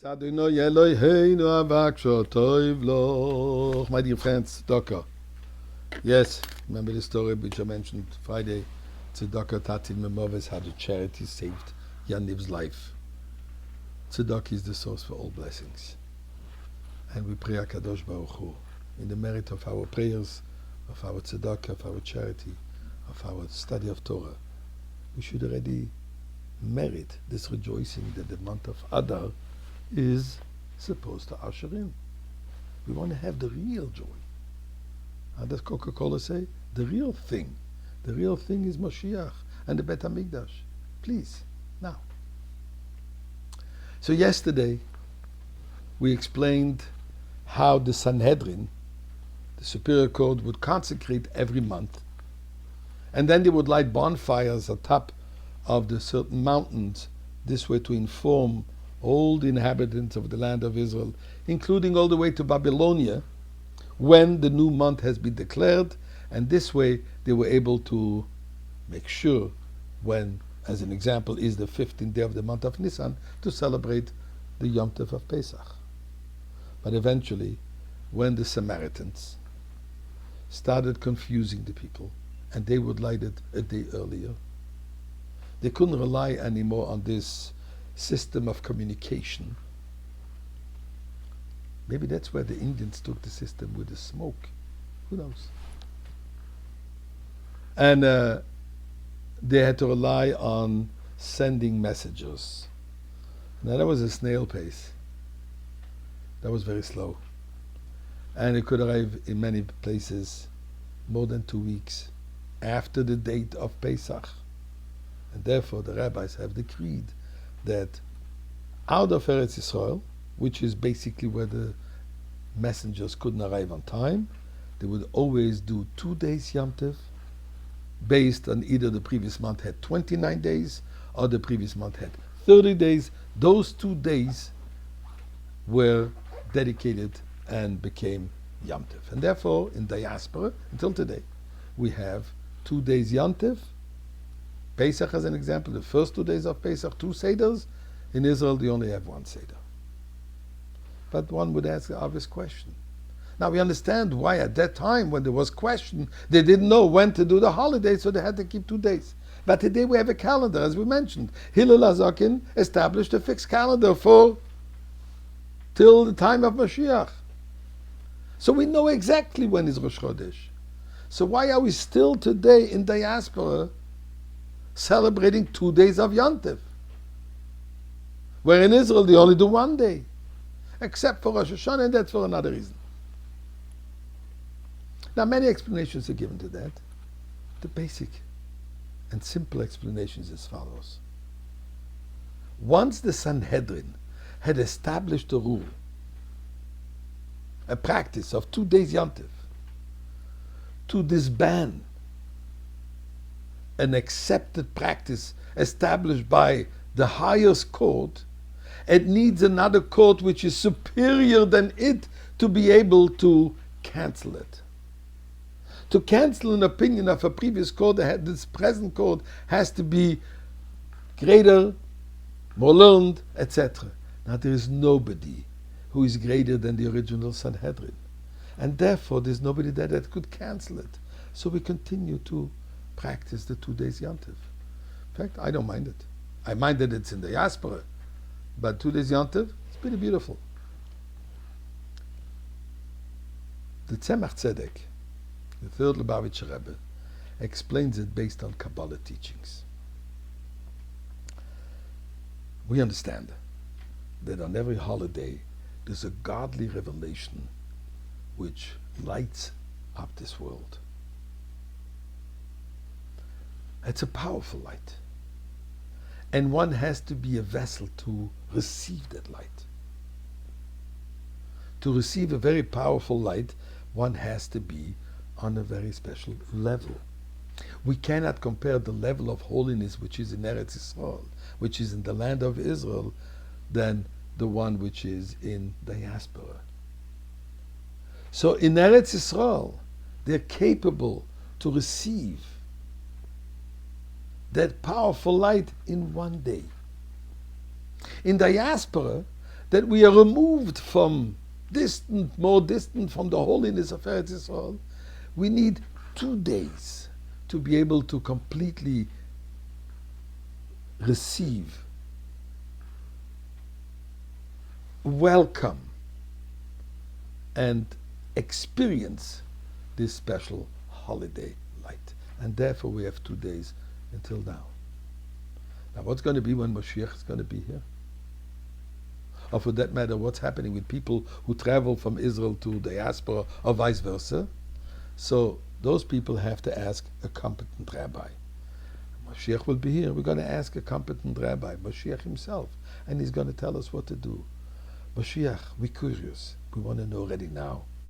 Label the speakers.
Speaker 1: Adonai Eloheinu avakshot toiv loch. My dear friends, Tzedakah. Yes, remember the story which I mentioned Friday. Tzedakah Tatil Memoves, how the charity saved Yaniv's life. Tzedakah is the source for all blessings. And we pray HaKadosh Baruch Hu, in the merit of our prayers, of our tzedakah, of our charity, of our study of Torah, we should already merit this rejoicing that the month of Adar is supposed to usher in. We want to have the real joy. How does Coca-Cola say? The real thing. The real thing is Mashiach and the Bet HaMikdash. Please, now. So yesterday, we explained how the Sanhedrin, the Superior Court, would consecrate every month. And then they would light bonfires atop of the certain mountains, this way to inform all the inhabitants of the land of Israel, including all the way to Babylonia, when the new month has been declared, and this way they were able to make sure when, as an example, is the 15th day of the month of Nisan, to celebrate the Yom Tov of Pesach. But eventually, when the Samaritans started confusing the people, and they would light it a day earlier, they couldn't rely anymore on this system of communication. Maybe that's where the Indians took the system with the smoke. Who knows? And they had to rely on sending messengers. Now that was a snail pace. That was very slow. And it could arrive in many places more than 2 weeks after the date of Pesach. And therefore the rabbis have decreed that out of Eretz Yisrael, which is basically where the messengers couldn't arrive on time, they would always do 2 days Yom Tov, based on either the previous month had 29 days or the previous month had 30 days. Those 2 days were dedicated and became Yom Tov. And therefore, in diaspora, until today, we have 2 days Yom Tov, Pesach as an example, the first 2 days of Pesach, 2 Seders. In Israel, they only have 1 Seder. But one would ask the obvious question. Now we understand why at that time, when there was question, they didn't know when to do the holiday, so they had to keep 2 days. But today we have a calendar, as we mentioned. Hillel HaZaken established a fixed calendar for till the time of Mashiach. So we know exactly when is Rosh Chodesh. So why are we still today in diaspora celebrating 2 days of Yom Tov, where in Israel they only do 1 day, except for Rosh Hashanah, and that's for another reason. Now many explanations are given to that. The basic and simple explanation is as follows. Once the Sanhedrin had established a rule, a practice of 2 days Yom Tov, to disband an accepted practice established by the highest court, it needs another court which is superior than it to be able to cancel it. To cancel an opinion of a previous court, this present court has to be greater, more learned, etc. Now there is nobody who is greater than the original Sanhedrin. And therefore there's nobody there that could cancel it. So we continue to practice the 2 days Yom Tov. In fact, I don't mind it. I mind that it's in the diaspora, but 2 days Yom Tov, it's pretty beautiful. The Tzemach Tzedek, the third Lubavitcher Rebbe, explains it based on Kabbalah teachings. We understand that on every holiday there's a godly revelation which lights up this world. It's a powerful light. And one has to be a vessel to receive that light. To receive a very powerful light, one has to be on a very special level. We cannot compare the level of holiness which is in Eretz Yisrael, which is in the land of Israel, than the one which is in diaspora. So in Eretz Yisrael, they're capable to receive that powerful light in 1 day. In diaspora, that we are removed from more distant from the holiness of Eretz Yisrael, we need 2 days to be able to completely receive, welcome, and experience this special holiday light. And therefore we have 2 days until now. Now what's going to be when Mashiach is going to be here? Or for that matter, what's happening with people who travel from Israel to diaspora or vice versa? So those people have to ask a competent rabbi. Mashiach will be here. We're going to ask a competent rabbi, Mashiach himself, and he's going to tell us what to do. Mashiach, we're curious. We want to know already now.